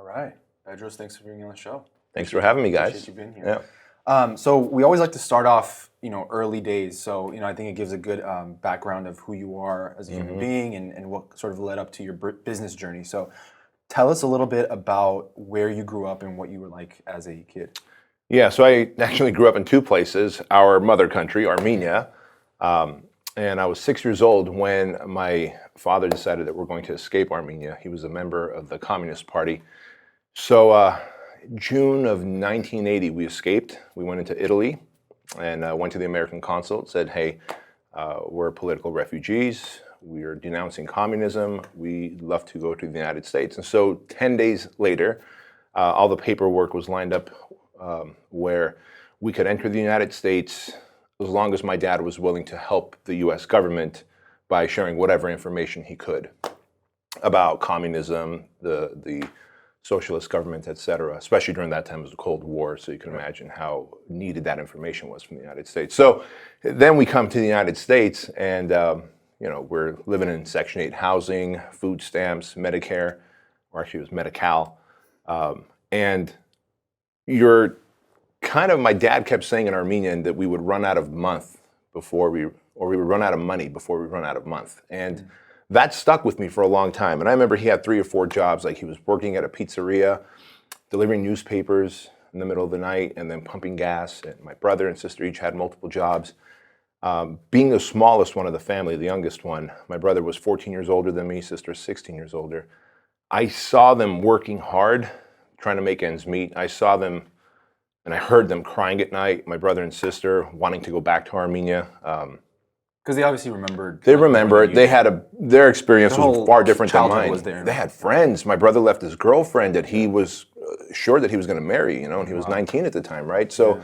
All right. Bedros, thanks for being on the show. Thanks for having me, guys. Appreciate you being here. Yeah. So we always like to start off, early days. So, I think it gives a good background of who you are as a human being and what sort of led up to your business journey. So tell us a little bit about where you grew up and what you were like as a kid. Yeah, so I actually grew up in two places, our mother country, Armenia, and I was 6 years old when my father decided that we're going to escape Armenia. He was a member of the Communist Party. So June of 1980, we escaped. We went into Italy and went to the American consulate, said, hey, we're political refugees. We are denouncing communism. We'd love to go to the United States. And so 10 days later, all the paperwork was lined up where we could enter the United States as long as my dad was willing to help the U.S. government by sharing whatever information he could about communism, the socialist government, et cetera. Especially during that time, it was the Cold War, so you can imagine how needed that information was from the United States. So then we come to the United States, and we're living in Section 8 housing, food stamps, Medicare, or actually it was Medi-Cal, and you're my dad kept saying in Armenian that we would run out of money before we run out of month. And that stuck with me for a long time. And I remember he had 3 or 4 jobs. Like he was working at a pizzeria, delivering newspapers in the middle of the night, and then pumping gas. And my brother and sister each had multiple jobs. Being the smallest one of the family, the youngest one, my brother was 14 years older than me, sister 16 years older. I saw them working hard, trying to make ends meet. I saw them and I heard them crying at night, my brother and sister wanting to go back to Armenia. Because they obviously remembered. They remembered. They had their experience was far different than mine. Was there. They had friends. My brother left his girlfriend that he was sure that he was going to marry, and he was 19 at the time, right? So,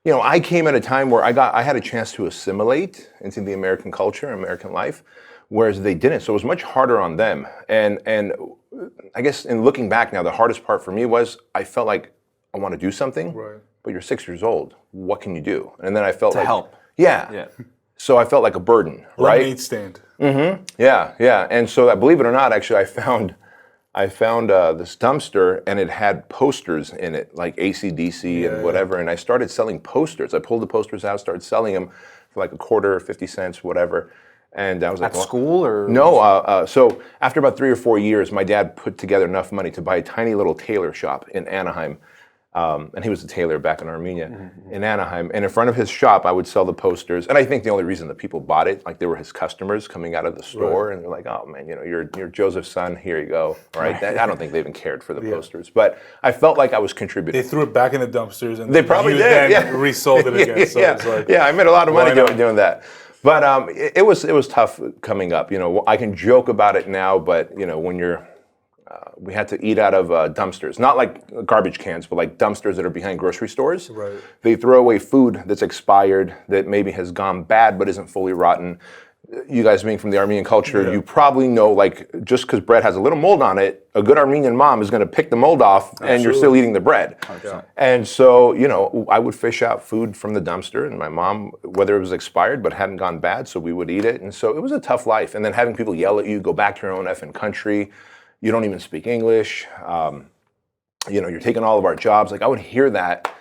I came at a time where I had a chance to assimilate into the American culture, American life, whereas they didn't. So it was much harder on them. And I guess in looking back now, the hardest part for me was I felt like I want to do something, right, but you're 6 years old. What can you do? And then I felt to help. Yeah. So I felt like a burden, right? Lemonade stand. Mm-hmm. Yeah. And so, believe it or not, actually, I found this dumpster, and it had posters in it, like AC/DC and whatever. And I started selling posters. I pulled the posters out, started selling them for like a quarter, 50 cents, whatever. And I was like, at school or? No. So after about 3 or 4 years, my dad put together enough money to buy a tiny little tailor shop in Anaheim. And he was a tailor back in Armenia, in Anaheim. And in front of his shop, I would sell the posters. And I think the only reason that people bought it, like they were his customers coming out of the store, and they're like, "Oh man, you're Joseph's son. Here you go." Right? I don't think they even cared for the posters, but I felt like I was contributing. They threw it back in the dumpsters, and they probably did. Then resold it again. So it's like, I made a lot of money doing that. But it was tough coming up. I can joke about it now, but when you're we had to eat out of dumpsters, not like garbage cans, but like dumpsters that are behind grocery stores. Right. They throw away food that's expired, that maybe has gone bad but isn't fully rotten. You guys being from the Armenian culture, you probably know, like, just because bread has a little mold on it, a good Armenian mom is going to pick the mold off, and you're still eating the bread. And so, I would fish out food from the dumpster, and my mom, whether it was expired but hadn't gone bad, so we would eat it. And so it was a tough life. And then having people yell at you, go back to your own effing country. You don't even speak English. You're taking all of our jobs. Like, I would hear that,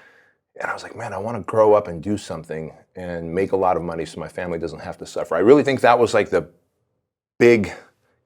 and I was like, man, I want to grow up and do something and make a lot of money so my family doesn't have to suffer. I really think that was like the big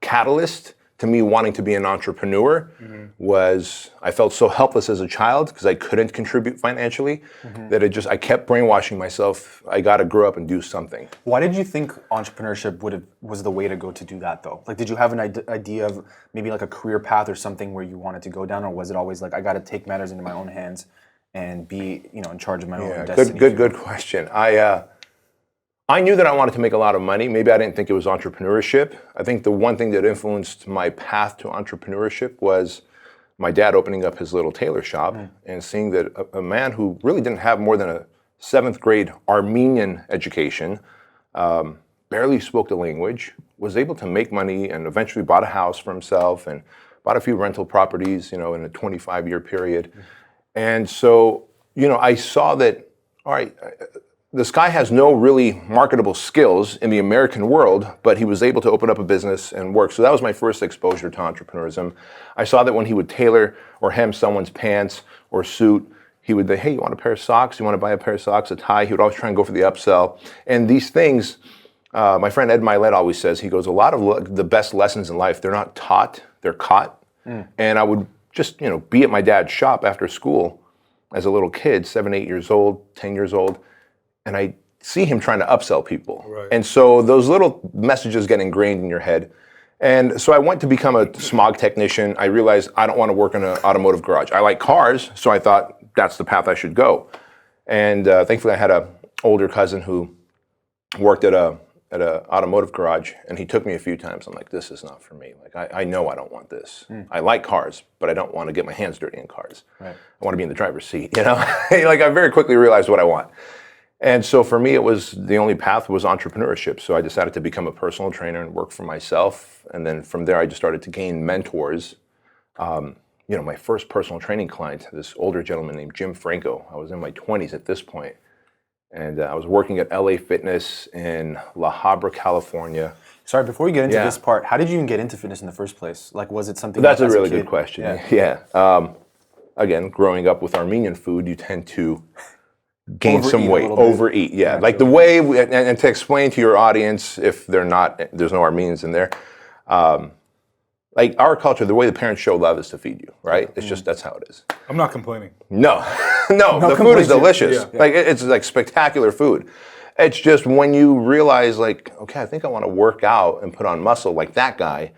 catalyst to me wanting to be an entrepreneur. Was I felt so helpless as a child because I couldn't contribute financially that I kept brainwashing myself. I got to grow up and do something. Why did you think entrepreneurship was the way to go to do that though? Like, did you have an idea of maybe like a career path or something where you wanted to go down, or was it always like, I got to take matters into my own hands and be in charge of my own destiny? Good question. I knew that I wanted to make a lot of money. Maybe I didn't think it was entrepreneurship. I think the one thing that influenced my path to entrepreneurship was my dad opening up his little tailor shop and seeing that a man who really didn't have more than a 7th grade Armenian education, barely spoke the language, was able to make money and eventually bought a house for himself and bought a few rental properties, in a 25-year period. And so, I saw that, all right, this guy has no really marketable skills in the American world, but he was able to open up a business and work. So that was my first exposure to entrepreneurism. I saw that when he would tailor or hem someone's pants or suit, he would say, hey, you want a pair of socks? You want to buy a pair of socks, a tie? He would always try and go for the upsell. And these things, my friend Ed Milet always says, he goes, a lot of the best lessons in life, they're not taught, they're caught. And I would just, be at my dad's shop after school as a little kid, 7, 8 years old, 10 years old, and I see him trying to upsell people. Right. And so those little messages get ingrained in your head. And so I went to become a smog technician. I realized I don't want to work in an automotive garage. I like cars, so I thought that's the path I should go. And thankfully I had an older cousin who worked at an automotive garage, and he took me a few times. I'm like, this is not for me. Like, I know I don't want this. I like cars, but I don't want to get my hands dirty in cars. Right. I want to be in the driver's seat, Like, I very quickly realized what I want. And so for me, it was the only path was entrepreneurship. So I decided to become a personal trainer and work for myself. And then from there, I just started to gain mentors. My first personal training client, this older gentleman named Jim Franco. I was in my 20s at this point. And I was working at LA Fitness in La Habra, California. Sorry, before we get into this part, how did you even get into fitness in the first place? Like, was it something? That's a as really kid? good question. Yeah. Again, growing up with Armenian food, you tend to gain some weight, a little bit. overeat. Yeah, like the way, and to explain to your audience, if there's no Armenians in there, like our culture, the way the parents show love is to feed you, right? It's just, that's how it is. I'm not complaining. No, the food is delicious. Yeah. Like it's like spectacular food. It's just when you realize like, okay, I think I want to work out and put on muscle like that guy.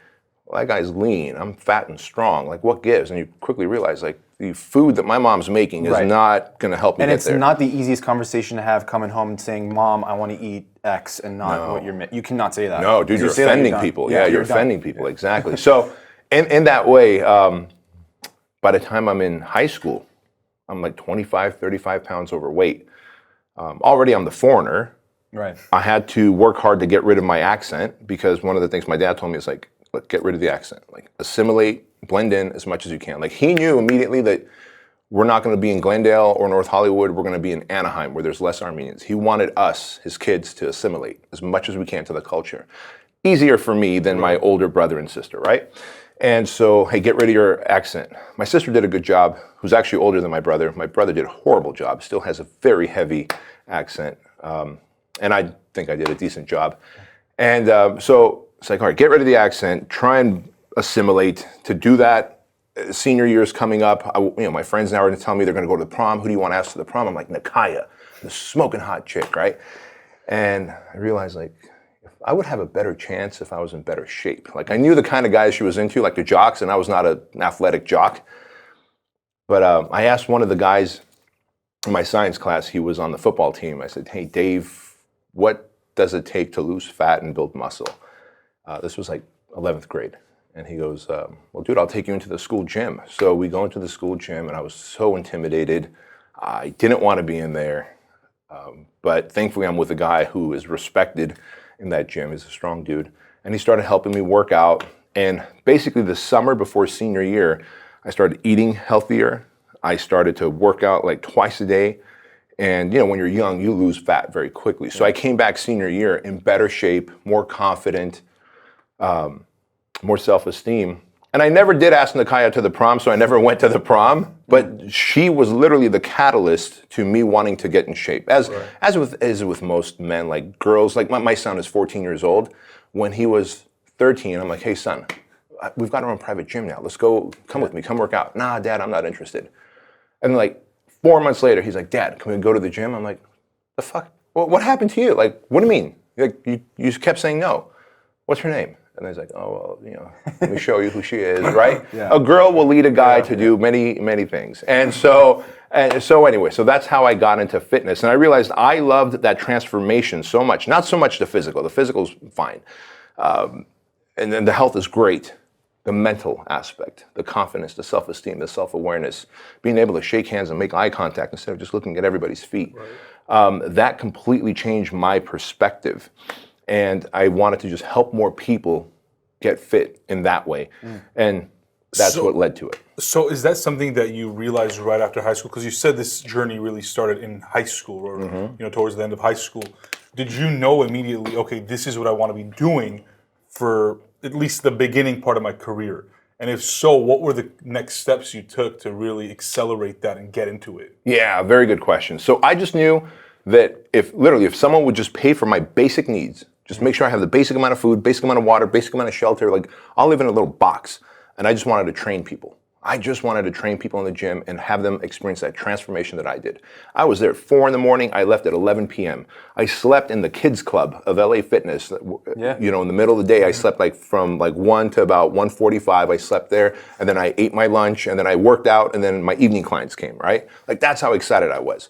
Well, that guy's lean. I'm fat and strong. Like what gives? And you quickly realize like the food that my mom's making is not going to help me and get it's there. not the easiest conversation to have coming home and saying, Mom, I want to eat X and not what you're you cannot say that. No, dude, you're say that, offending done. people. Yeah, You're done. offending people, exactly. So in that way, by the time I'm in high school, I'm like 25, 35 pounds overweight. Already I'm the foreigner. Right. I had to work hard to get rid of my accent because one of the things my dad told me is like, look, get rid of the accent. Like assimilate, blend in as much as you can. Like he knew immediately that we're not going to be in Glendale or North Hollywood. We're going to be in Anaheim where there's less Armenians. He wanted us, his kids, to assimilate as much as we can to the culture. Easier for me than my older brother and sister, right? And so, hey, get rid of your accent. My sister did a good job, who's actually older than my brother. My brother did a horrible job, still has a very heavy accent. And I think I did a decent job. And so it's like, all right, get rid of the accent, try and assimilate. To do that, senior year's coming up, my friends now are telling me they're going to go to the prom. Who do you want to ask to the prom? I'm like, Nakaya, the smoking hot chick, right? And I realized, like, I would have a better chance if I was in better shape. Like, I knew the kind of guys she was into, like the jocks, and I was not an athletic jock. But I asked one of the guys in my science class, he was on the football team. I said, hey, Dave, what does it take to lose fat and build muscle? This was like 11th grade. And he goes, well, dude, I'll take you into the school gym. So we go into the school gym, and I was so intimidated. I didn't want to be in there. But thankfully, I'm with a guy who is respected in that gym. He's a strong dude. And he started helping me work out. And basically, the summer before senior year, I started eating healthier. I started to work out like twice a day. And, when you're young, you lose fat very quickly. So I came back senior year in better shape, more confident, more self-esteem. And I never did ask Nakaya to the prom, so I never went to the prom. But she was literally the catalyst to me wanting to get in shape. As with most men, like girls, like my son is 14 years old. When he was 13, I'm like, hey, son, we've got our own private gym now. Let's go, come with me, come work out. Nah, Dad, I'm not interested. And like 4 months later, he's like, Dad, can we go to the gym? I'm like, the fuck? What happened to you? Like, what do you mean? Like, you kept saying no. What's her name? And he's like, oh, well, let me show you who she is, right? A girl will lead a guy to do many, many things. And so anyway, so that's how I got into fitness. And I realized I loved that transformation so much. Not so much the physical. The physical's fine. And then the health is great. The mental aspect, the confidence, the self-esteem, the self-awareness, being able to shake hands and make eye contact instead of just looking at everybody's feet. Right. That completely changed my perspective. And I wanted to just help more people get fit in that way. And that's what led to it. So is that something that you realized right after high school? Because you said this journey really started in high school, or towards the end of high school. Did you know immediately, okay, this is what I want to be doing for at least the beginning part of my career? And if so, what were the next steps you took to really accelerate that and get into it? Yeah, very good question. So I just knew that if someone would just pay for my basic needs, just make sure I have the basic amount of food, basic amount of water, basic amount of shelter, like I'll live in a little box. And I just wanted to train people. I just wanted to train people in the gym and have them experience that transformation that I did. I was there at 4 a.m. I left at 11 p.m. I slept in the kids club of LA Fitness. Yeah. You know, in the middle of the day, I slept from 1 to about 1:45. I slept there, and then I ate my lunch, and then I worked out, and then my evening clients came, right? Like that's how excited I was.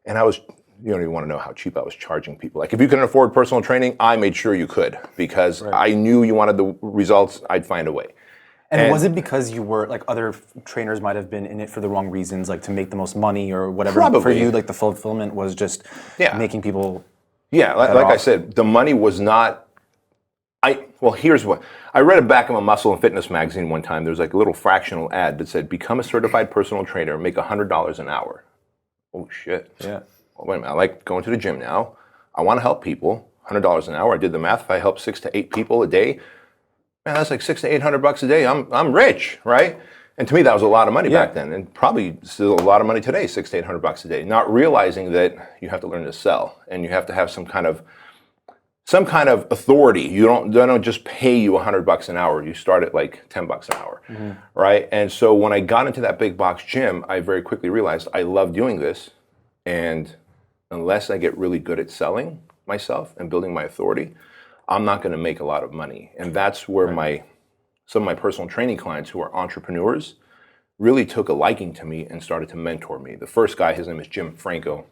And you don't even want to know how cheap I was charging people. Like if you couldn't afford personal training, I made sure you could, because I knew you wanted the results, I'd find a way. And was it because you were, like, other trainers might have been in it for the wrong reasons, like to make the most money or whatever? Probably. For you, like the fulfillment was just making people. Yeah, like I said, the money was not. Here's what I read. At back of a Muscle and Fitness magazine one time. There was like a little fractional ad that said, "Become a certified personal trainer, make $100 an hour." Oh shit! Yeah. Well, wait a minute. I like going to the gym now. I want to help people. $100 an hour. I did the math. If I help 6 to 8 people a day, man, that's like $600 to $800 a day. I'm rich, right? And to me, that was a lot of money back then, and probably still a lot of money today, $600 to $800 a day. Not realizing that you have to learn to sell, and you have to have some kind of authority. They don't just pay you $100 an hour. You start at like $10 an hour, right? And so when I got into that big box gym, I very quickly realized I love doing this, and unless I get really good at selling myself and building my authority, I'm not going to make a lot of money. And that's where some of my personal training clients who are entrepreneurs really took a liking to me and started to mentor me. The first guy, his name is Jim Franco.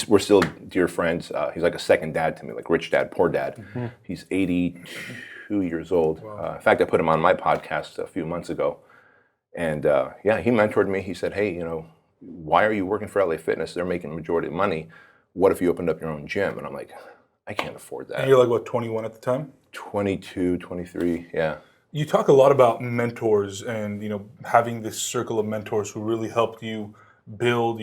We're still dear friends. He's like a second dad to me, like rich dad, poor dad. He's 82 years old. Wow. In fact, I put him on my podcast a few months ago. And he mentored me. He said, hey, why are you working for LA Fitness? They're making the majority of money. What if you opened up your own gym? And I'm like, I can't afford that. And you're like, what, 21 at the time? 22, 23, yeah. You talk a lot about mentors and, having this circle of mentors who really helped you build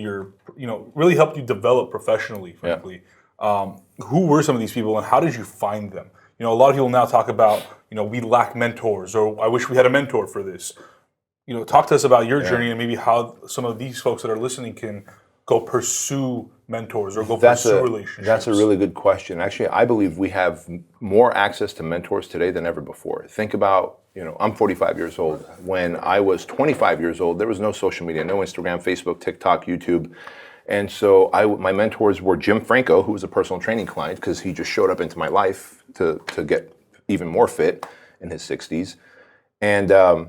really helped you develop professionally, frankly. Yeah. Who were some of these people and how did you find them? A lot of people now talk about, we lack mentors, or I wish we had a mentor for this. Talk to us about your journey and maybe how some of these folks that are listening can go pursue mentors or pursue relationships. That's a really good question. Actually, I believe we have more access to mentors today than ever before. Think about, I'm 45 years old. When I was 25 years old, there was no social media, no Instagram, Facebook, TikTok, YouTube. And so my mentors were Jim Franco, who was a personal training client because he just showed up into my life to get even more fit in his 60s. And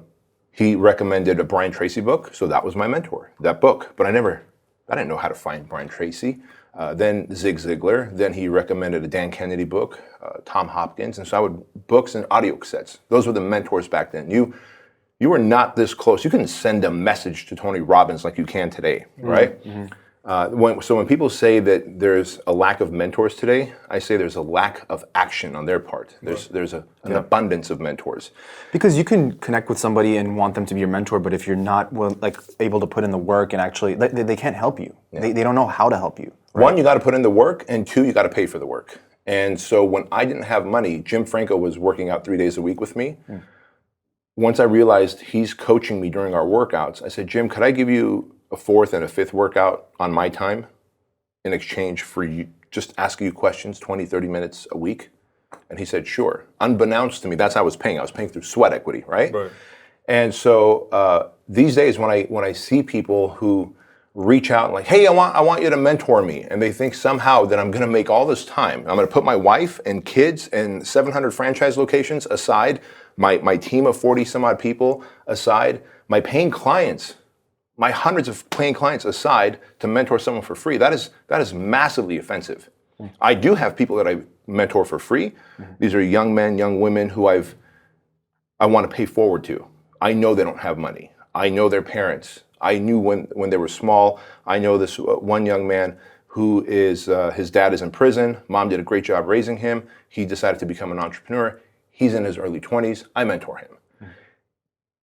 he recommended a Brian Tracy book, so that was my mentor, that book. But I didn't know how to find Brian Tracy. Then Zig Ziglar. Then he recommended a Dan Kennedy book, Tom Hopkins. And so books and audio cassettes. Those were the mentors back then. You were not this close. You couldn't send a message to Tony Robbins like you can today, right? Mm-hmm. When people say that there's a lack of mentors today, I say there's a lack of action on their part. There's an abundance of mentors. Because you can connect with somebody and want them to be your mentor, but if you're not able to put in the work and actually, they can't help you. Yeah. They don't know how to help you. Right? One, you got to put in the work, and two, you got to pay for the work. And so when I didn't have money, Jim Franco was working out 3 days a week with me. Once I realized he's coaching me during our workouts, I said, Jim, could I give you a fourth and a fifth workout on my time in exchange for you just asking you questions 20, 30 minutes a week? And he said, sure. Unbeknownst to me, that's how I was paying. I was paying through sweat equity, right? And so these days when I see people who reach out and like, hey, I want you to mentor me, and they think somehow that I'm going to make all this time. I'm going to put my wife and kids and 700 franchise locations aside, my team of 40 some odd people aside, my paying clients, my hundreds of paying clients aside to mentor someone for free. That is massively offensive. I do have people that I mentor for free. These are young men, young women who I want to pay forward to. I know they don't have money. I know their parents. I knew when they were small. I know this one young man who is, his dad is in prison. Mom did a great job raising him. He decided to become an entrepreneur. He's in his early 20s. I mentor him.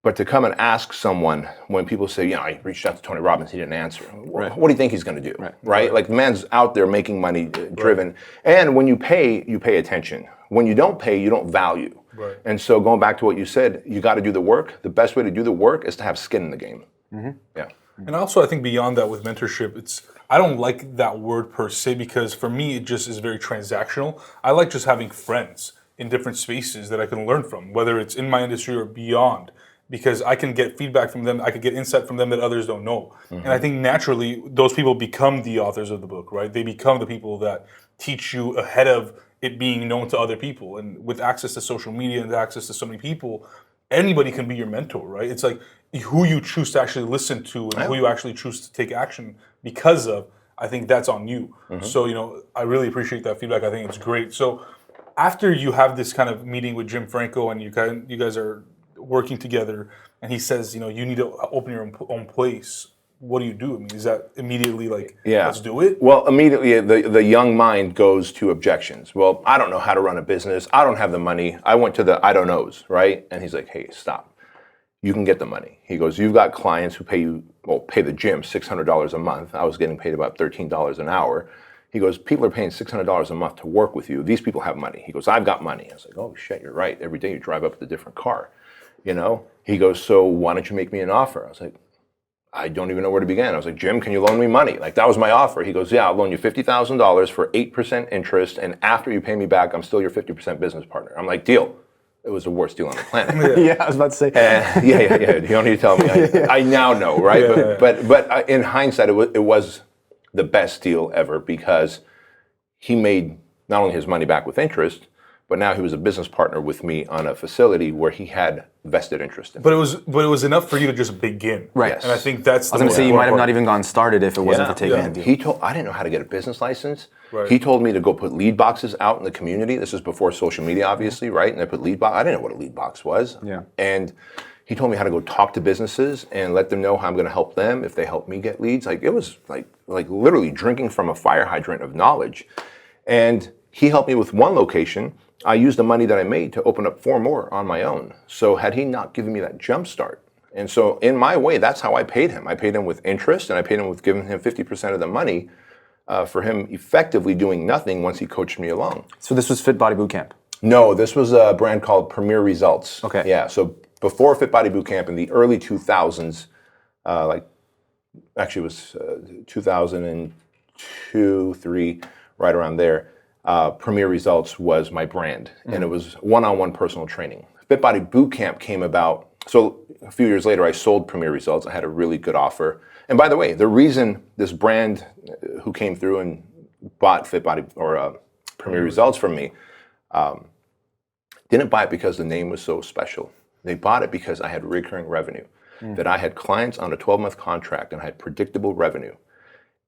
But to come and ask someone when people say, I reached out to Tony Robbins, he didn't answer. Right. What do you think he's going to do? Right? Like the man's out there making money, driven. Right. And when you pay attention. When you don't pay, you don't value. Right. And so going back to what you said, you got to do the work. The best way to do the work is to have skin in the game. Yeah. And also, I think beyond that with mentorship, I don't like that word per se, because for me, it just is very transactional. I like just having friends in different spaces that I can learn from, whether it's in my industry or beyond, because I can get feedback from them. I can get insight from them that others don't know. And I think naturally, those people become the authors of the book, right? They become the people that teach you ahead of it being known to other people. And with access to social media and access to so many people, anybody can be your mentor, right? It's like who you choose to actually listen to and who you actually choose to take action because of, I think that's on you. So, I really appreciate that feedback. I think it's great. So after you have this kind of meeting with Jim Franco and you guys are working together and he says, you need to open your own place, what do you do? I mean, is that immediately like, let's do it? Well, immediately the young mind goes to objections. Well, I don't know how to run a business. I don't have the money. I went to the I don't knows, right? And he's like, hey, stop. You can get the money. He goes, you've got clients who pay the gym $600 a month. I was getting paid about $13 an hour. He goes, people are paying $600 a month to work with you. These people have money. He goes, I've got money. I was like, oh shit, you're right. Every day you drive up with a different car, He goes, so why don't you make me an offer? I was like, I don't even know where to begin. I was like, Jim, can you loan me money? Like, that was my offer. He goes, yeah, I'll loan you $50,000 for 8% interest, and after you pay me back, I'm still your 50% business partner. I'm like, deal. It was the worst deal on the planet. Yeah, I was about to say. Yeah. You don't need to tell me. I now know, right? But in hindsight, it was the best deal ever, because he made not only his money back with interest, but now he was a business partner with me on a facility where he had vested interest in. But it was enough for you to just begin. Right. And I think that's I was going to say, you might have not even gotten started if it wasn't for taking a deal. I didn't know how to get a business license. Right. He told me to go put lead boxes out in the community. This is before social media, obviously, right? And I put lead box. I didn't know what a lead box was. Yeah. And he told me how to go talk to businesses and let them know how I'm going to help them if they help me get leads. Like, it was like literally drinking from a fire hydrant of knowledge. And he helped me with one location. I used the money that I made to open up 4 more on my own. So had he not given me that jump start, and so in my way, that's how I paid him. I paid him with interest, and I paid him with giving him 50% of the money for him effectively doing nothing once he coached me along. So this was Fit Body Bootcamp? No, this was a brand called Premier Results. Okay. Yeah, so before Fit Body Bootcamp in the early 2000s, actually it was 2002, 3, right around there. Premier Results was my brand, and it was one-on-one personal training. Fit Body Bootcamp came about, so a few years later I sold Premier Results. I had a really good offer. And by the way, the reason this brand who came through and bought Fit Body or Premier Results from me didn't buy it because the name was so special. They bought it because I had recurring revenue, that I had clients on a 12-month contract and I had predictable revenue.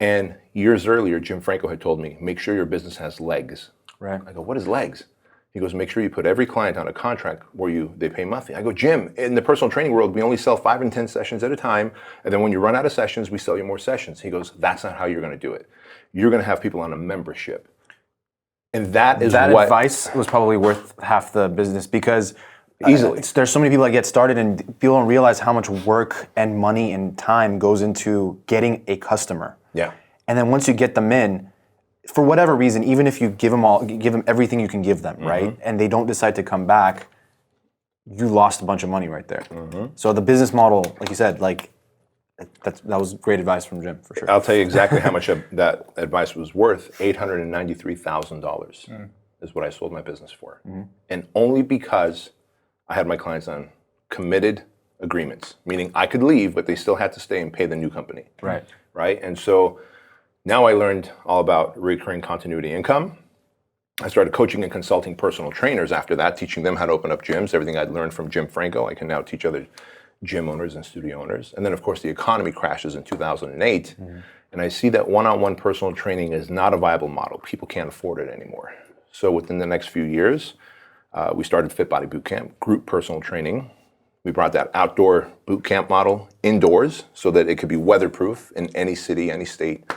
And years earlier, Jim Franco had told me, make sure your business has legs. Right. I go, what is legs? He goes, make sure you put every client on a contract where they pay monthly. I go, Jim, in the personal training world, we only sell 5 and 10 sessions at a time. And then when you run out of sessions, we sell you more sessions. He goes, that's not how you're going to do it. You're going to have people on a membership. And that advice was probably worth half the business, because easily there's so many people that get started and people don't realize how much work and money and time goes into getting a customer. Yeah. And then once you get them in, for whatever reason, even if you give them everything you can give them, right? And they don't decide to come back, you lost a bunch of money right there. So the business model, like you said, that was great advice from Jim, for sure. I'll tell you exactly how much of that advice was worth. $893,000 is what I sold my business for. And only because I had my clients on committed agreements, meaning I could leave, but they still had to stay and pay the new company. Right. Right? And so now I learned all about recurring continuity income. I started coaching and consulting personal trainers after that, teaching them how to open up gyms. Everything I'd learned from Jim Franco, I can now teach other gym owners and studio owners. And then, of course, the economy crashes in 2008. And I see that one-on-one personal training is not a viable model. People can't afford it anymore. So within the next few years, we started Fit Body Bootcamp, group personal training. We brought that outdoor boot camp model indoors so that it could be weatherproof in any city, any state,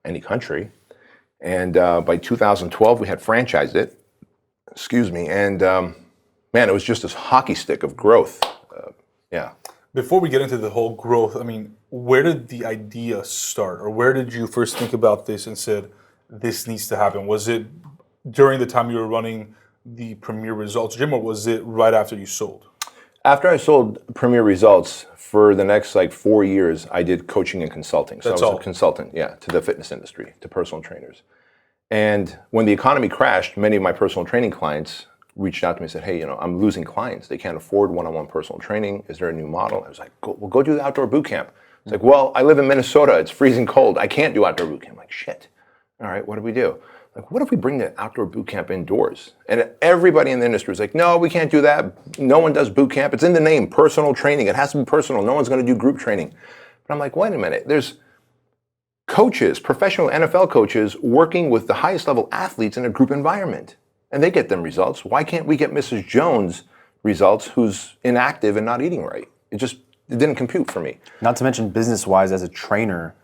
any country. And by 2012, we had franchised it. And man, it was just this hockey stick of growth. Yeah. Before we get into the whole growth, I mean, where did the idea start, or where did you first think about this and said, this needs to happen? Was it during the time you were running the Premier Results Gym, or was it right after you sold? After I sold Premier Results, for the next like 4 years, I did coaching and consulting. So That's I was all. a consultant, to the fitness industry, to personal trainers. And when the economy crashed, many of my personal training clients reached out to me and said, hey, I'm losing clients. They can't afford one-on-one personal training. Is there a new model? I was like, go do the outdoor boot camp. It's like, well, I live in Minnesota. It's freezing cold. I can't do outdoor boot camp. I'm like, shit. All right, what do we do? Like, what if we bring the outdoor boot camp indoors? And everybody in the industry was like, no, we can't do that. No one does boot camp. It's in the name, personal training. It has to be personal. No one's going to do group training. But I'm like, wait a minute. There's coaches, professional NFL coaches, working with the highest level athletes in a group environment. And they get them results. Why can't we get Mrs. Jones results who's inactive and not eating right? It didn't compute for me. Not to mention business-wise, as a trainer,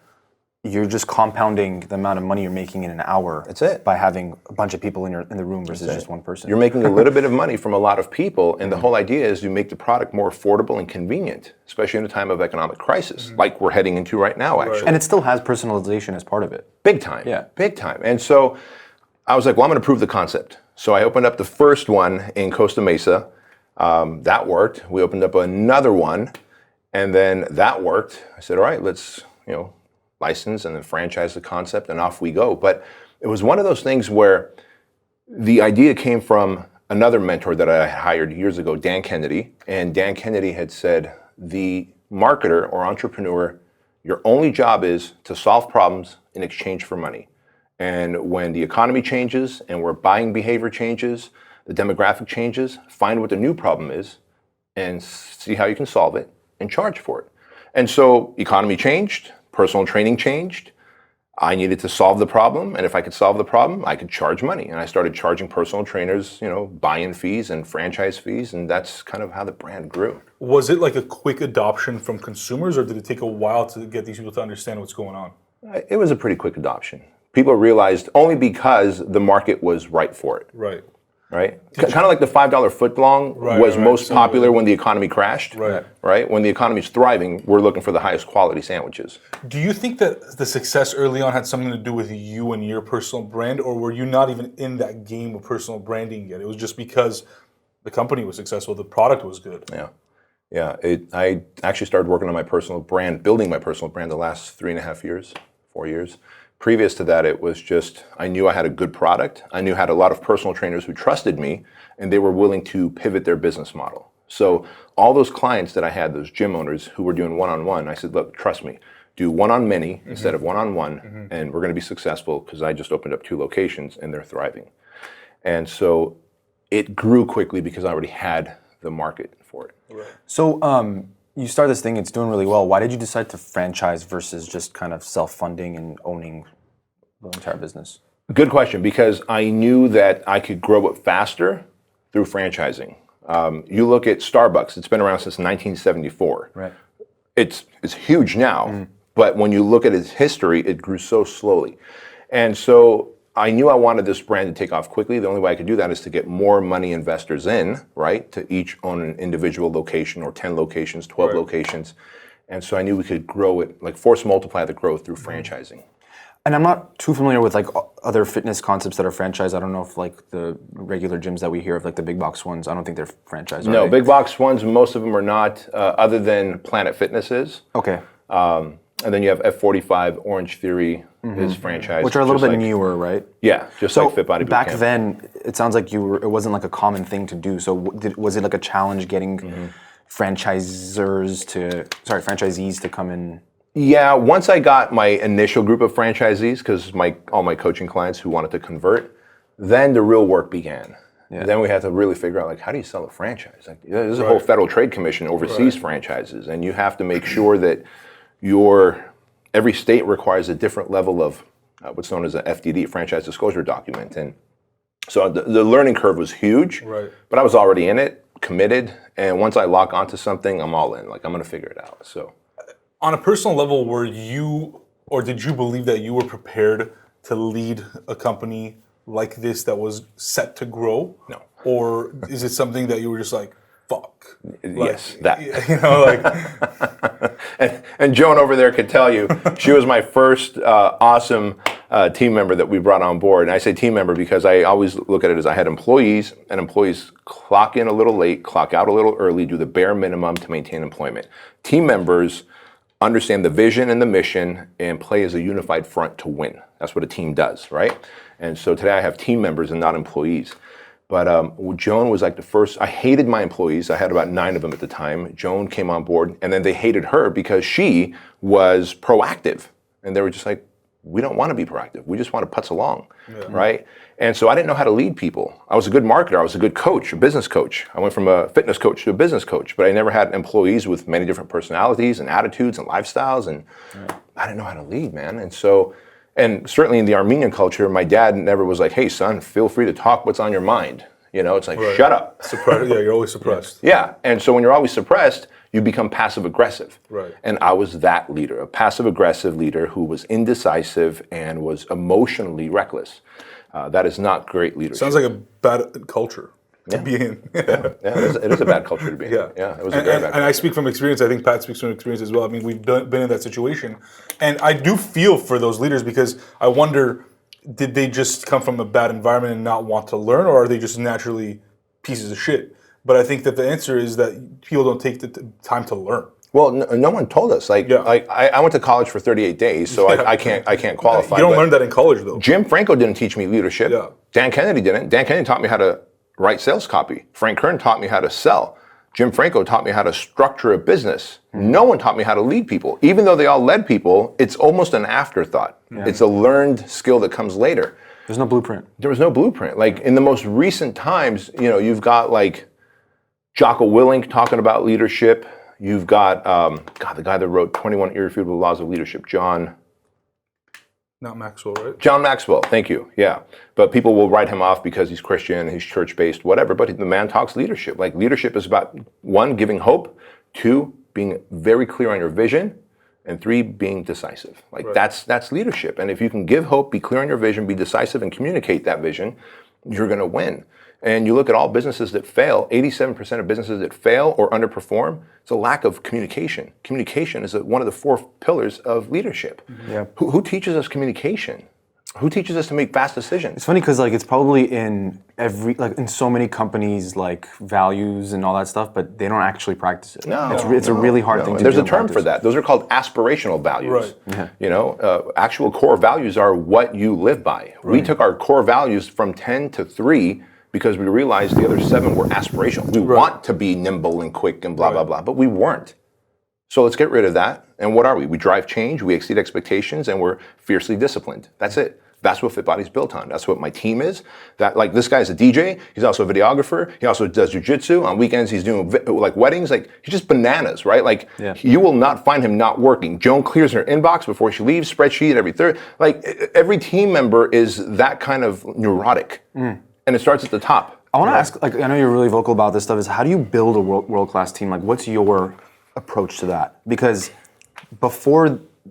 you're just compounding the amount of money you're making in an hour. That's it. By having a bunch of people in the room versus just one person. You're making a little bit of money from a lot of people, and the whole idea is you make the product more affordable and convenient, especially in a time of economic crisis, like we're heading into right now, actually. And it still has personalization as part of it. Big time. Yeah. Big time. And so I was like, well, I'm going to prove the concept. So I opened up the first one in Costa Mesa. That worked. We opened up another one, and then that worked. I said, all right, let's, license and then franchise the concept, and off we go. But it was one of those things where the idea came from another mentor that I hired years ago, Dan Kennedy. And Dan Kennedy had said, the marketer or entrepreneur, your only job is to solve problems in exchange for money. And when the economy changes and where buying behavior changes, the demographic changes, find what the new problem is and see how you can solve it and charge for it. And so economy changed, personal training changed. I needed to solve the problem, and if I could solve the problem, I could charge money. And I started charging personal trainers, buy-in fees and franchise fees, and that's kind of how the brand grew. Was it like a quick adoption from consumers, or did it take a while to get these people to understand what's going on? It was a pretty quick adoption. People realized only because the market was right for it. Right. Right? Kind of like the $5 footlong was most popular when the economy crashed. Right? When the economy's thriving, we're looking for the highest quality sandwiches. Do you think that the success early on had something to do with you and your personal brand, or were you not even in that game of personal branding yet? It was just because the company was successful, the product was good. Yeah. I actually started working on my personal brand, building my personal brand the last 3.5 years, 4 years. Previous to that, it was just, I knew I had a good product. I knew I had a lot of personal trainers who trusted me, and they were willing to pivot their business model. So all those clients that I had, those gym owners who were doing one-on-one, I said, look, trust me, do one-on-many instead of one-on-one, and we're going to be successful because I just opened up 2 locations and they're thriving. And so it grew quickly because I already had the market for it. Right. So you start this thing, it's doing really well. Why did you decide to franchise versus just kind of self-funding and owning the entire business? Good question, because I knew that I could grow it faster through franchising. You look at Starbucks, it's been around since 1974. Right. It's huge now, but when you look at its history, it grew so slowly. And so I knew I wanted this brand to take off quickly. The only way I could do that is to get more money investors in, right, to each own an individual location or 10 locations, 12 locations. And so I knew we could grow it, like force multiply the growth through franchising. And I'm not too familiar with like other fitness concepts that are franchised. I don't know if like the regular gyms that we hear of, like the big box ones, I don't think they're franchised. No, right? big box ones, most of them are not, other than Planet Fitness is. Okay. And then you have F45, Orange Theory is franchised. Which are a little bit newer, right? Yeah, just like Fit Body Bootcamp. Back then, it sounds like it wasn't like a common thing to do. So was it like a challenge getting franchisees to come in? Yeah, once I got my initial group of franchisees, because all my coaching clients who wanted to convert, then the real work began. Yeah. Then we had to really figure out, like, how do you sell a franchise? Like, there's a whole Federal Trade Commission oversees franchises, and you have to make sure that every state requires a different level of what's known as an FDD, franchise disclosure document. And so the learning curve was huge, but I was already in it, committed, and once I lock onto something, I'm all in. Like, I'm going to figure it out. So, on a personal level, did you believe that you were prepared to lead a company like this that was set to grow? No. Or is it something that you were just like, fuck. Yes, that. You know, like. And Joan over there could tell you, she was my first awesome team member that we brought on board. And I say team member because I always look at it as I had employees, and employees clock in a little late, clock out a little early, do the bare minimum to maintain employment. Team members understand the vision and the mission and play as a unified front to win. That's what a team does, right? And so today I have team members and not employees. But Joan was like the first. I hated my employees. I had about 9 of them at the time. Joan came on board, and then they hated her because she was proactive. And they were just like, we don't want to be proactive. We just want to putz along, right? And so I didn't know how to lead people. I was a good marketer. I was a good coach, a business coach. I went from a fitness coach to a business coach, but I never had employees with many different personalities and attitudes and lifestyles, and I didn't know how to lead, man. And so, and certainly in the Armenian culture, my dad never was like, hey, son, feel free to talk what's on your mind. You know, it's like, shut up. Yeah, you're always suppressed. Yeah, and so when you're always suppressed, you become passive aggressive. Right. And I was that leader, a passive aggressive leader who was indecisive and was emotionally reckless. That is not great leadership. Sounds like a bad culture to be in. Yeah, it is a bad culture to be in. Yeah, it was a very bad culture. And I speak from experience. I think Pat speaks from experience as well. I mean, we've been in that situation. And I do feel for those leaders because I wonder, did they just come from a bad environment and not want to learn, or are they just naturally pieces of shit? But I think that the answer is that people don't take the time to learn. Well, no one told us. Like, I went to college for 38 days, so I can't qualify. You don't learn that in college, though. Jim Franco didn't teach me leadership. Yeah. Dan Kennedy didn't. Dan Kennedy taught me how to write sales copy. Frank Kern taught me how to sell. Jim Franco taught me how to structure a business. No one taught me how to lead people. Even though they all led people, it's almost an afterthought. Yeah. It's a learned skill that comes later. There's no blueprint. There was no blueprint. Like in the most recent times, you've got like Jocko Willink talking about leadership. You've got, the guy that wrote 21 Irrefutable Laws of Leadership, John Maxwell, thank you, yeah. But people will write him off because he's Christian, he's church-based, whatever, but the man talks leadership. Like leadership is about 1, giving hope, 2, being very clear on your vision, and 3, being decisive. Like that's leadership. And if you can give hope, be clear on your vision, be decisive, and communicate that vision, you're gonna win. And you look at all businesses that fail, 87% of businesses that fail or underperform, it's a lack of communication. Communication is one of the 4 pillars of leadership. Yeah. Who teaches us communication? Who teaches us to make fast decisions? It's funny because like it's probably in in so many companies like values and all that stuff, but they don't actually practice it. It's a really hard thing to do. There's a term for that. Those are called aspirational values. Right. Yeah. Actual core values are what you live by. Right. We took our core values from 10 to 3 because we realized the other 7 were aspirational. We want to be nimble and quick and blah, blah, blah, but we weren't. So let's get rid of that. And what are we? We drive change, we exceed expectations, and we're fiercely disciplined. That's it. That's what FitBody's built on. That's what my team is. That like this guy's a DJ. He's also a videographer. He also does jujitsu. On weekends, he's doing like weddings. Like he's just bananas, right? Like you will not find him not working. Joan clears her inbox before she leaves. Spreadsheet every third. Like every team member is that kind of neurotic. And it starts at the top. I want to ask, like, I know you're really vocal about this stuff, is how do you build a world-class team? Like, what's your approach to that? Because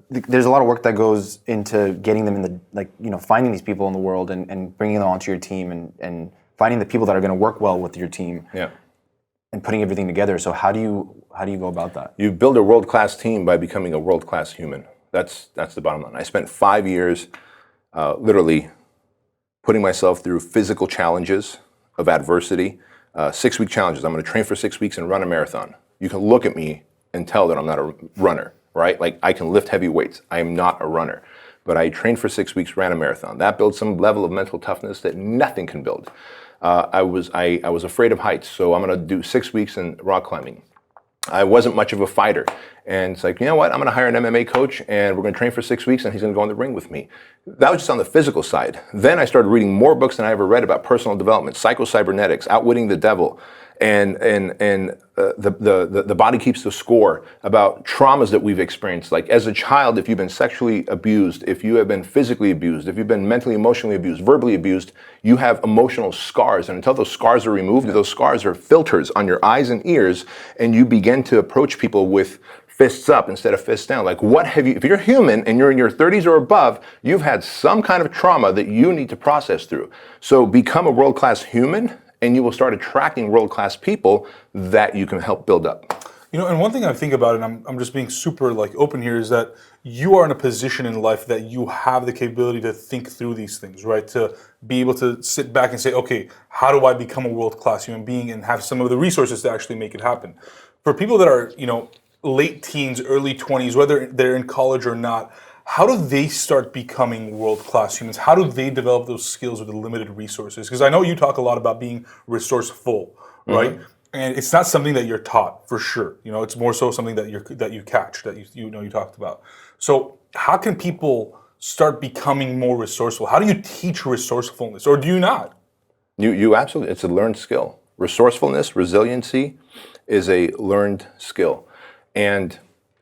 there's a lot of work that goes into getting them in the, finding these people in the world and bringing them onto your team and finding the people that are going to work well with your team. Yeah. And putting everything together. So how do you go about that? You build a world-class team by becoming a world-class human. That's the bottom line. I spent 5 years literally putting myself through physical challenges of adversity, 6-week challenges. I'm going to train for 6 weeks and run a marathon. You can look at me and tell that I'm not a runner, right? Like I can lift heavy weights. I am not a runner. But I trained for 6 weeks, ran a marathon. That builds some level of mental toughness that nothing can build. I was afraid of heights, so I'm going to do 6 weeks in rock climbing. I wasn't much of a fighter. And it's like, you know what? I'm going to hire an MMA coach and we're going to train for 6 weeks and he's going to go in the ring with me. That was just on the physical side. Then I started reading more books than I ever read about personal development, psycho-cybernetics, outwitting the devil, and the body keeps the score, about traumas that we've experienced. Like as a child, if you've been sexually abused, if you have been physically abused, if you've been mentally, emotionally abused, verbally abused, you have emotional scars. And until those scars are removed, those scars are filters on your eyes and ears, and you begin to approach people with fists up instead of fists down. Like if you're human and you're in your 30s or above, you've had some kind of trauma that you need to process through. So become a world-class human and you will start attracting world-class people that you can help build up. And one thing I think about, and I'm just being super open here, is that you are in a position in life that you have the capability to think through these things, right? To be able to sit back and say, okay, how do I become a world-class human being, and have some of the resources to actually make it happen. For people that are, late teens, early 20s, whether they're in college or not, how do they start becoming world-class humans? How do they develop those skills with the limited resources? Because I know you talk a lot about being resourceful, right? And it's not something that you're taught, for sure. It's more so something that you catch, that you talked about. So how can people start becoming more resourceful? How do you teach resourcefulness, or do you not? You absolutely, it's a learned skill. Resourcefulness, resiliency is a learned skill. And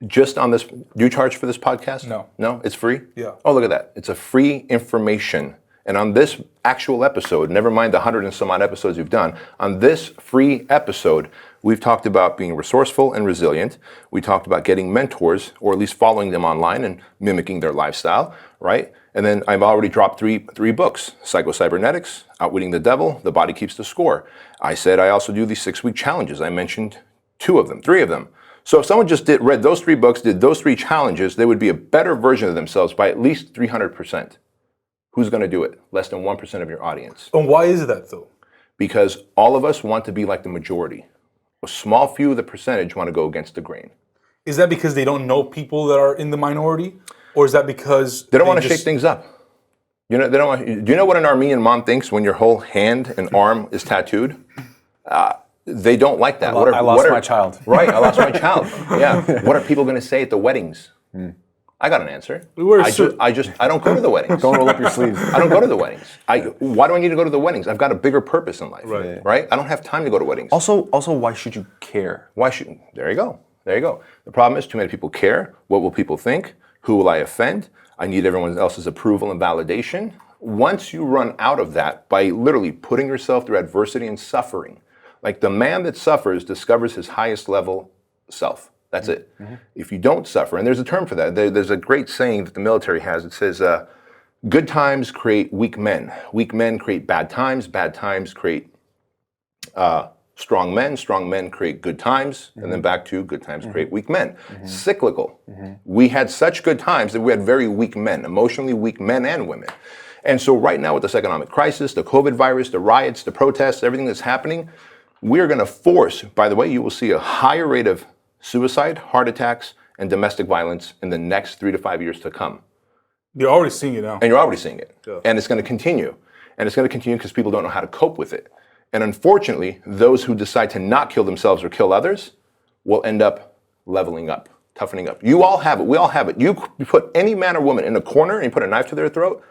just on this, do you charge for this podcast? No. No? It's free? Yeah. Oh, look at that. It's a free information. And on this actual episode, never mind the 100 and some odd episodes you've done, on this free episode, we've talked about being resourceful and resilient. We talked about getting mentors, or at least following them online and mimicking their lifestyle, right? And then I've already dropped three books: Psycho-Cybernetics, Outwitting the Devil, The Body Keeps the Score. I said I also do these 6-week challenges. I mentioned 2 of them, 3 of them. So if someone just read those 3 books, did those 3 challenges, they would be a better version of themselves by at least 300%. Who's going to do it? Less than 1% of your audience. And why is that, though? Because all of us want to be like the majority. A small few of the percentage want to go against the grain. Is that because they don't know people that are in the minority? Or is that because they don't want to shake things up? They don't want. Do you know what an Armenian mom thinks when your whole hand and arm is tattooed? They don't like that. I lost my child. Right, I lost my child. Yeah. What are people going to say at the weddings? I got an answer. I don't go to the weddings. Don't roll up your sleeves. I don't go to the weddings. Why do I need to go to the weddings? I've got a bigger purpose in life. Right. I don't have time to go to weddings. Also, why should you care? There you go. The problem is too many people care. What will people think? Who will I offend? I need everyone else's approval and validation. Once you run out of that by literally putting yourself through adversity and suffering, like the man that suffers discovers his highest level self. That's it. If you don't suffer, and there's a term for that. There's a great saying that the military has. It says, good times create weak men. Weak men create bad times. Bad times create strong men create good times. And then back to good times create weak men. Cyclical. We had such good times that we had very weak men, emotionally weak men and women. And so right now with this economic crisis, the COVID virus, the riots, the protests, everything that's happening, we're going to force, by the way, you will see a higher rate of suicide, heart attacks, and domestic violence in the next 3 to 5 years to come. You're already seeing it now. And you're already seeing it. Yeah. And it's going to continue. And it's going to continue because people don't know how to cope with it. And unfortunately, those who decide to not kill themselves or kill others will end up leveling up, toughening up. You all have it. We all have it. You put any man or woman in a corner and you put a knife to their throat,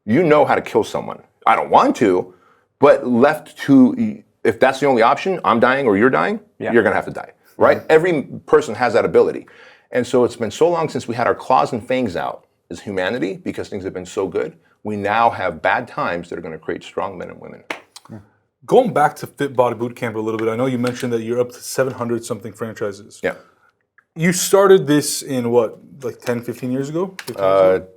you know how to kill someone. I don't want to, but left to, if that's the only option, I'm dying or you're dying, you're going to have to die. Right? Every person has that ability. And so it's been so long since we had our claws and fangs out as humanity because things have been so good. We now have bad times that are going to create strong men and women. Going back to Fit Body Bootcamp a little bit, I know you mentioned that you're up to 700 something franchises. Yeah. You started this in what, like 10, 15 years ago?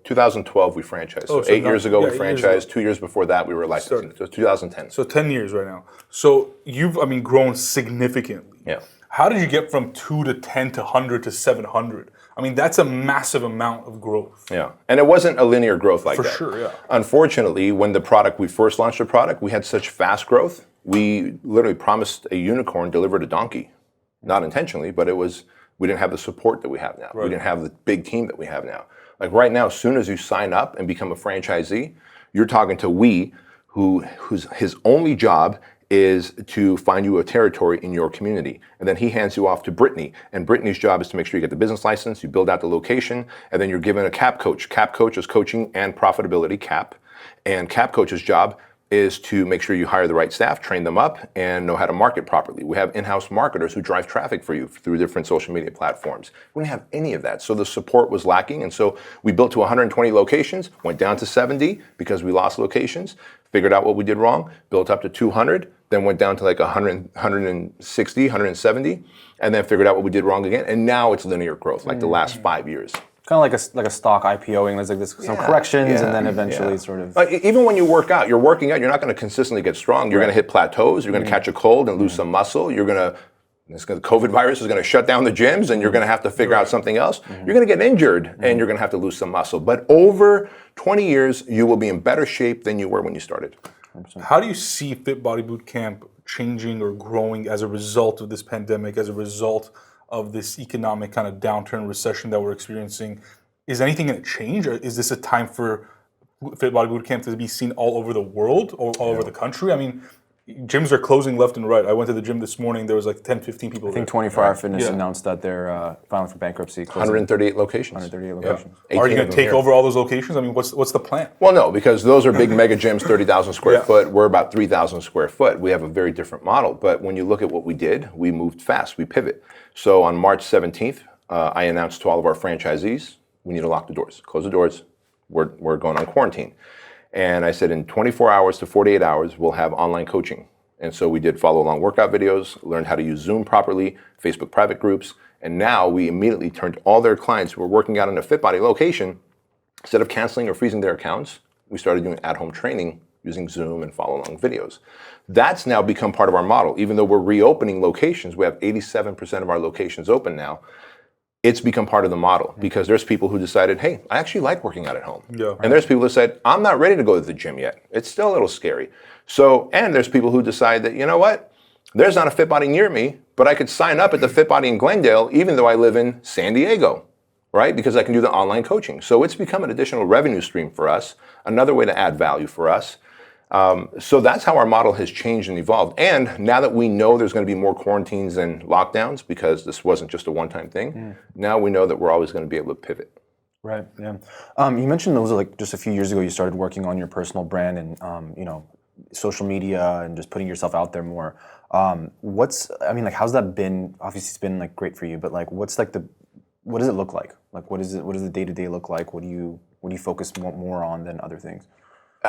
2012 we franchised. So 8 years ago we franchised. 2 years before that we were licensed. So 2010. So 10 years right now. So you've, grown significantly. Yeah. How did you get from 2 to 10 to 100 to 700? That's a massive amount of growth. Yeah, and it wasn't a linear growth like that. For sure, yeah. Unfortunately, when we first launched the product, we had such fast growth. We literally promised a unicorn, delivered a donkey. Not intentionally, but we didn't have the support that we have now. Right. We didn't have the big team that we have now. Like right now, as soon as you sign up and become a franchisee, you're talking to whose his only job is to find you a territory in your community. And then he hands you off to Brittany. And Brittany's job is to make sure you get the business license, you build out the location, and then you're given a CAP coach. CAP coach is coaching and profitability, CAP. And CAP coach's job is to make sure you hire the right staff, train them up, and know how to market properly. We have in-house marketers who drive traffic for you through different social media platforms. We didn't have any of that, so the support was lacking. And so we built to 120 locations, went down to 70 because we lost locations, figured out what we did wrong, built up to 200, then went down to like 100, 160, 170, and then figured out what we did wrong again. And now it's linear growth, like the last 5 years. Kind of like a stock IPOing. There's like this, some corrections, and then eventually sort of. Even when you work out, you're working out. You're not going to consistently get strong. You're going to hit plateaus. You're going to catch a cold and lose some muscle. The COVID virus is going to shut down the gyms, and you're going to have to figure out something else. You're going to get injured, and you're going to have to lose some muscle. But over 20 years, you will be in better shape than you were when you started. 100%. How do you see Fit Body Bootcamp changing or growing as a result of this pandemic, as a result of this economic kind of downturn, recession that we're experiencing? Is anything going to change, or is this a time for Fit Body Bootcamp to be seen all over the world or all over the country? I mean, gyms are closing left and right. I went to the gym this morning. There was like 10, 15 people. I think 24 Hour Fitness announced that they're filing for bankruptcy. 138 locations. 138 locations. Are you going to take over all those locations? I mean, what's the plan? Well, no, because those are big mega gyms, 30,000 square foot. We're about 3,000 square foot. We have a very different model. But when you look at what we did, we moved fast. We pivot. So on March 17th, I announced to all of our franchisees, we need to lock the doors, close the doors. We're going on quarantine. And I said in 24 hours to 48 hours, we'll have online coaching. And so we did follow along workout videos, learned how to use Zoom properly, Facebook private groups. And now we immediately turned all their clients who were working out in a Fit Body location, instead of canceling or freezing their accounts, we started doing at-home training using Zoom and follow along videos. That's now become part of our model. Even though we're reopening locations, we have 87% of our locations open now. It's become part of the model because there's people who decided, hey, I actually like working out at home. Yeah. And there's people who said, I'm not ready to go to the gym yet. It's still a little scary. So, and there's people who decide that, you know what? There's not a Fit Body near me, but I could sign up at the Fit Body in Glendale, even though I live in San Diego, right? Because I can do the online coaching. So it's become an additional revenue stream for us, another way to add value for us. So that's how our model has changed and evolved. And now that we know there's going to be more quarantines and lockdowns, because this wasn't just a one-time thing, now we know that we're always going to be able to pivot. Right. Yeah. You mentioned those like just a few years ago you started working on your personal brand and social media and just putting yourself out there more. How's that been? Obviously, it's been like great for you, but like, what does it look like? Like, what does the day-to-day look like? What do you focus more on than other things?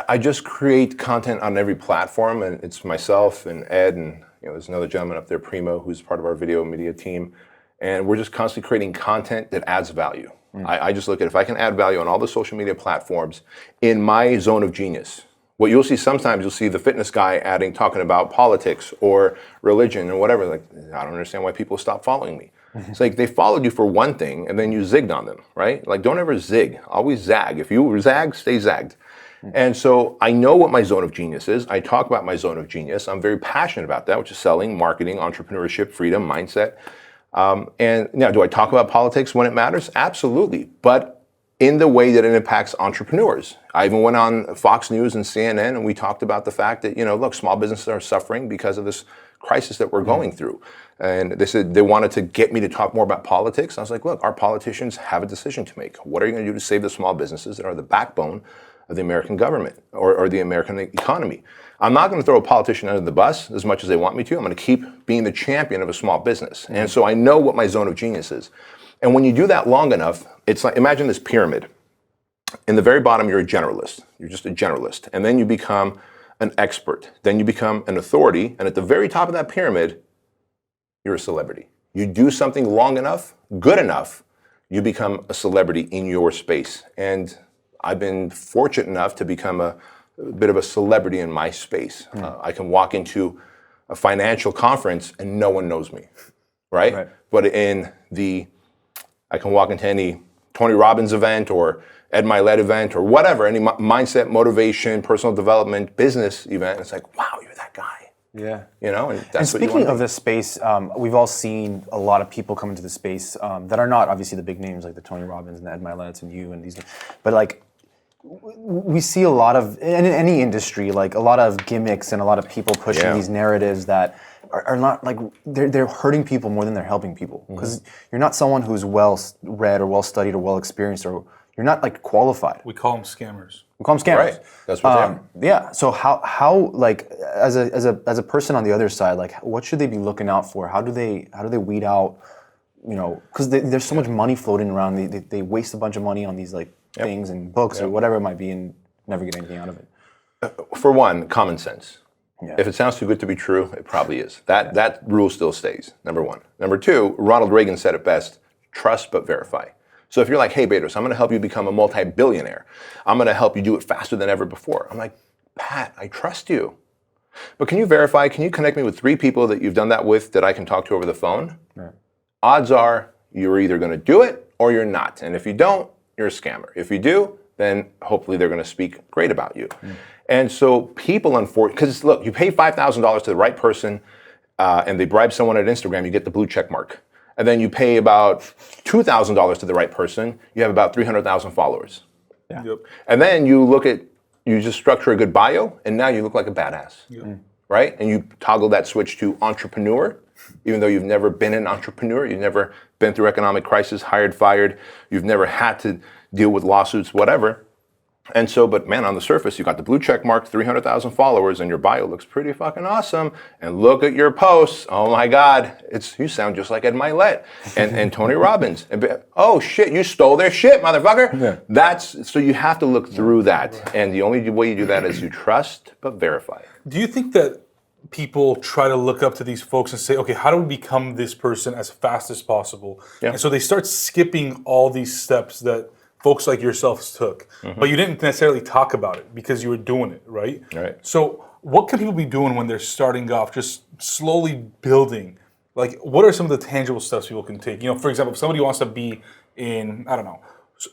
I just create content on every platform, and it's myself and Ed, and there's another gentleman up there, Primo, who's part of our video media team, and we're just constantly creating content that adds value. I just look at if I can add value on all the social media platforms in my zone of genius. What you'll see sometimes, you'll see the fitness guy talking about politics or religion or whatever. Like, I don't understand why people stop following me. It's like they followed you for one thing and then you zigged on them, right? Like, don't ever zig, always zag. If you zag, stay zagged. And so I know what my zone of genius is. I talk about my zone of genius. I'm very passionate about that, which is selling, marketing, entrepreneurship, freedom, mindset. And now, do I talk about politics when it matters? Absolutely. But in the way that it impacts entrepreneurs. I even went on Fox News and CNN and we talked about the fact that, look, small businesses are suffering because of this crisis that we're going through. And they said they wanted to get me to talk more about politics. I was like, look, our politicians have a decision to make. What are you going to do to save the small businesses that are the backbone of the American government or the American economy? I'm not going to throw a politician under the bus as much as they want me to. I'm going to keep being the champion of a small business. And so I know what my zone of genius is. And when you do that long enough, it's like, imagine this pyramid. In the very bottom, you're a generalist. You're just a generalist. And then you become an expert. Then you become an authority. And at the very top of that pyramid, you're a celebrity. You do something long enough, good enough, you become a celebrity in your space. And I've been fortunate enough to become a bit of a celebrity in my space. I can walk into a financial conference and no one knows me, right? But I can walk into any Tony Robbins event or Ed Milet event or whatever, any mindset, motivation, personal development, business event. It's like, wow, you're that guy. Yeah. And that's and speaking of this space, we've all seen a lot of people come into the space that are not obviously the big names like the Tony Robbins and the Ed Milets and you and these, but like, we see a lot of, in any industry, like a lot of gimmicks and a lot of people pushing these narratives that are not like, they're hurting people more than they're helping people. Because you're not someone who's well read or well studied or well experienced, or you're not like qualified. We call them scammers. Right. That's what they are. Yeah. So how like as a person on the other side, like what should they be looking out for? How do they weed out, because there's so much money floating around. They waste a bunch of money on these like things and books or whatever it might be and never get anything out of it. For one, common sense. Yeah. If it sounds too good to be true, it probably is. That rule still stays, number one. Number two, Ronald Reagan said it best, trust but verify. So if you're like, hey, Bedros, I'm going to help you become a multi-billionaire. I'm going to help you do it faster than ever before. I'm like, Pat, I trust you. But can you verify, can you connect me with 3 people that you've done that with that I can talk to over the phone? Right. Odds are you're either going to do it or you're not. And if you don't, you're a scammer. If you do, then hopefully they're going to speak great about you. And so people, unfortunately, because look, you pay $5,000 to the right person and they bribe someone at Instagram, you get the blue check mark. And then you pay about $2,000 to the right person, you have about 300,000 followers. Yeah. Yep. And then you just structure a good bio, and now you look like a badass, right? And you toggle that switch to entrepreneur, even though you've never been an entrepreneur, you've never been through economic crisis, hired, fired, you've never had to deal with lawsuits, whatever. And so, but man, on the surface, you got the blue check mark, 300,000 followers, and your bio looks pretty fucking awesome. And look at your posts. Oh my God, you sound just like Ed Milet and Tony Robbins. And, oh shit, you stole their shit, motherfucker. Yeah. So you have to look through that. Right. And the only way you do that is you trust, but verify. Do you think that people try to look up to these folks and say, okay, how do we become this person as fast as possible? Yeah. And so they start skipping all these steps that folks like yourselves took, but you didn't necessarily talk about it because you were doing it, right? Right. So what can people be doing when they're starting off, just slowly building? Like, what are some of the tangible steps people can take? You know, for example, if somebody wants to be in, I don't know,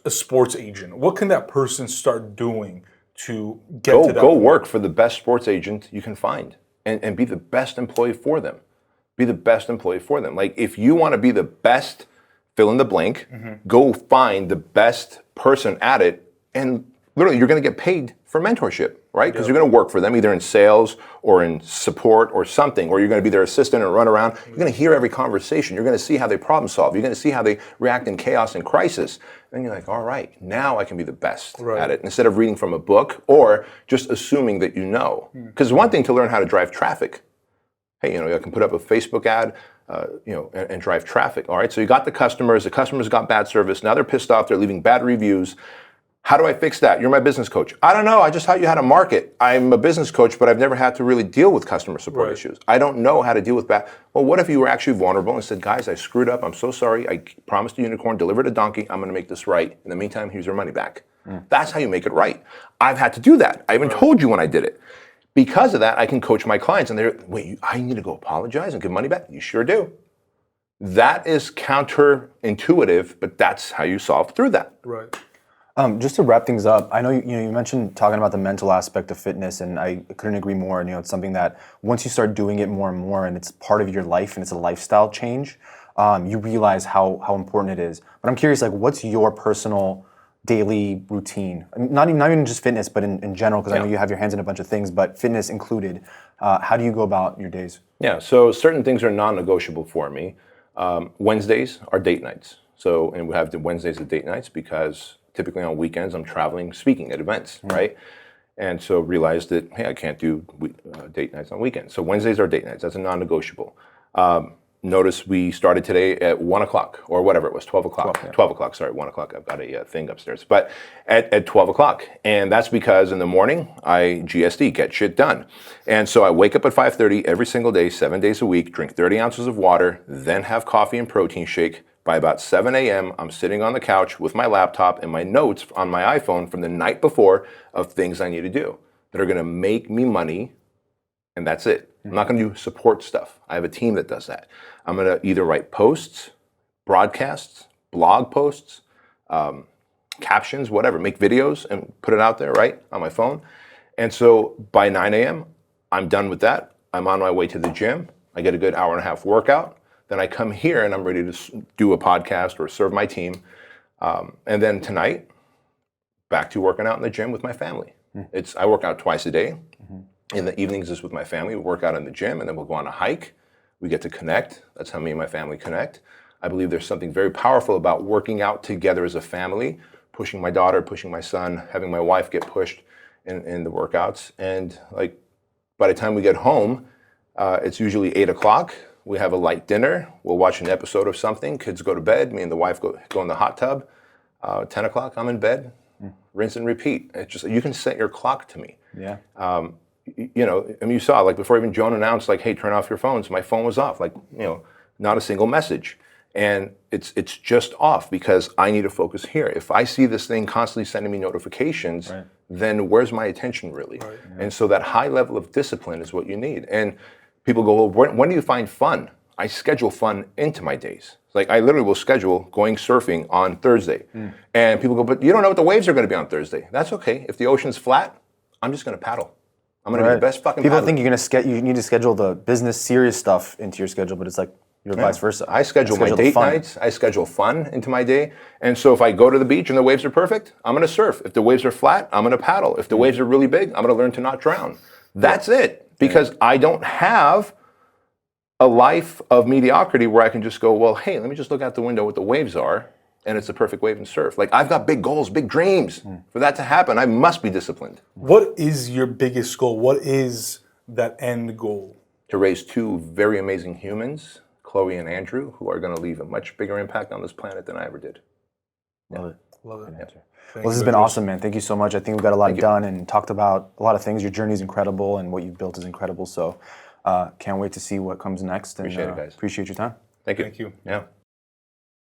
a sports agent, what can that person start doing to get to that Go point? Work for the best sports agent you can find and be the best employee for them. Be the best employee for them. Like, if you want to be the best fill in the blank, go find the best person at it, and literally you're going to get paid for mentorship, right? Because you're going to work for them either in sales or in support or something, or you're going to be their assistant and run around. You're going to hear every conversation. You're going to see how they problem solve. You're going to see how they react in chaos and crisis. And you're like, all right, now I can be the best at it, instead of reading from a book or just assuming that you know. Because one thing to learn how to drive traffic. Hey, you know, I can put up a Facebook ad, and drive traffic. All right, so you got the customers got bad service. Now they're pissed off. They're leaving bad reviews. How do I fix that? You're my business coach. I don't know. I just taught you how to market. I'm a business coach, but I've never had to really deal with customer support issues. I don't know how to deal with bad. Well, what if you were actually vulnerable and said, guys, I screwed up. I'm so sorry. I promised a unicorn, delivered a donkey. I'm going to make this right. In the meantime, here's your money back. That's how you make it right. I've had to do that. I even told you when I did it. Because of that, I can coach my clients, and they're, wait, I need to go apologize and give money back? You sure do. That is counterintuitive, but that's how you solve through that. Right. Just to wrap things up, I know you mentioned talking about the mental aspect of fitness, and I couldn't agree more. And it's something that once you start doing it more and more, and it's part of your life, and it's a lifestyle change, you realize how important it is. But I'm curious, like, what's your personal daily routine? Not even just fitness, but in general, because I know you have your hands in a bunch of things, but fitness included. How do you go about your days? Yeah, so certain things are non-negotiable for me. Wednesdays are date nights. And we have the Wednesdays as date nights because typically on weekends I'm traveling, speaking at events, right? And so realized that, hey, I can't do date nights on weekends. So Wednesdays are date nights. That's a non-negotiable. Notice we started today at 1 o'clock or whatever it was, 12 o'clock. 12 o'clock, sorry, 1 o'clock. I've got a thing upstairs. But at 12 o'clock. And that's because in the morning, I GSD, get shit done. And so I wake up at 5:30 every single day, 7 days a week, drink 30 ounces of water, then have coffee and protein shake. By about 7 a.m., I'm sitting on the couch with my laptop and my notes on my iPhone from the night before of things I need to do that are going to make me money, and that's it. I'm not going to do support stuff. I have a team that does that. I'm going to either write posts, broadcasts, blog posts, captions, whatever, make videos and put it out there, right, on my phone. And so by 9 a.m., I'm done with that. I'm on my way to the gym. I get a good hour and a half workout. Then I come here and I'm ready to do a podcast or serve my team. And then tonight, back to working out in the gym with my family. I work out twice a day. In the evenings is with my family. We work out in the gym and then we'll go on a hike. We get to connect. That's how me and my family connect. I believe there's something very powerful about working out together as a family, pushing my daughter, pushing my son, having my wife get pushed in the workouts. And like by the time we get home, it's usually 8 o'clock. We have a light dinner. We'll watch an episode of something. Kids go to bed. Me and the wife go in the hot tub. 10 o'clock, I'm in bed. Rinse and repeat. It's just, you can set your clock to me. Yeah. You saw, like, before even Joan announced, like, hey, turn off your phones, my phone was off, like, not a single message. And it's just off because I need to focus here. If I see this thing constantly sending me notifications, then where's my attention really? And so that high level of discipline is what you need. And people go, well, when do you find fun? I schedule fun into my days. Like I literally will schedule going surfing on Thursday. And people go, but you don't know what the waves are going to be on Thursday. That's okay. If the ocean's flat, I'm just going to paddle. I'm going to be the best fucking People paddler. think you need to schedule the business serious stuff into your schedule, but it's like you're vice versa. I schedule my date nights. I schedule fun into my day. And so if I go to the beach and the waves are perfect, I'm going to surf. If the waves are flat, I'm going to paddle. If the waves are really big, I'm going to learn to not drown. That's it. Because I don't have a life of mediocrity where I can just go, well, hey, let me just look out the window what the waves are, and it's a perfect wave and surf. Like I've got big goals, big dreams. For that to happen, I must be disciplined. What is your biggest goal? What is that end goal? To raise two very amazing humans, Chloe and Andrew, who are going to leave a much bigger impact on this planet than I ever did. Love it. Love it. Well, this has been awesome, man. Thank you so much. I think we've got a lot done and talked about a lot of things. Your journey is incredible, and what you've built is incredible. So can't wait to see what comes next. And, Appreciate it, guys. Appreciate your time. Thank you. Thank you. Yeah.